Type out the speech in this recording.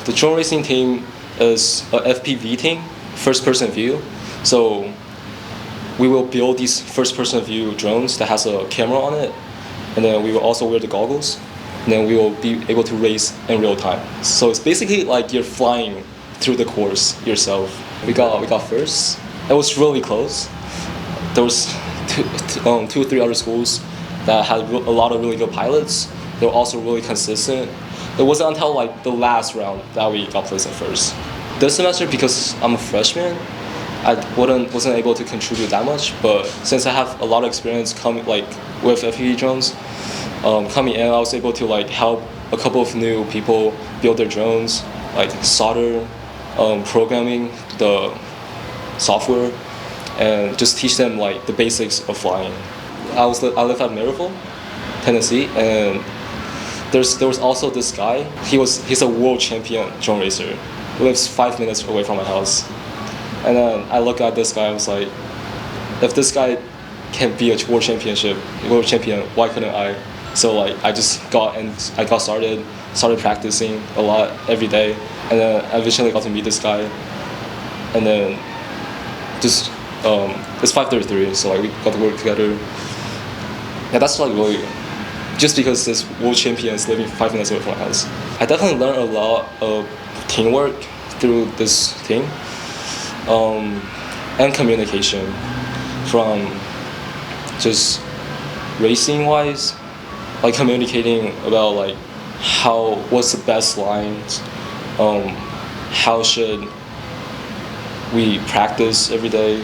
The drone racing team is a FPV team, first-person view. So we will build these first-person view drones that has a camera on it, and then we will also wear the goggles, and then we will be able to race in real time. So it's basically like you're flying through the course yourself. We got first. It was really close. There was two or three other schools that had a lot of really good pilots. They were also really consistent. It wasn't until like the last round that we got placed in first. This semester, because I'm a freshman, I wasn't able to contribute that much. But since I have a lot of experience coming like with FPV drones, coming in, I was able to like help a couple of new people build their drones, like solder, programming the software, and just teach them like the basics of flying. I live at Maryville, Tennessee, and there was also this guy. He's a world champion drone racer. He lives 5 minutes away from my house. And then I look at this guy. I was like, if this guy can be a world champion, why couldn't I? So like I got started practicing a lot every day, and then I eventually got to meet this guy. And then just it's 5:33, so like we got to work together. Yeah, that's like really just because this world champion is living 5 minutes away from my house. I definitely learned a lot of teamwork through this thing, and communication from just racing wise, like communicating about like what's the best lines, how should we practice every day,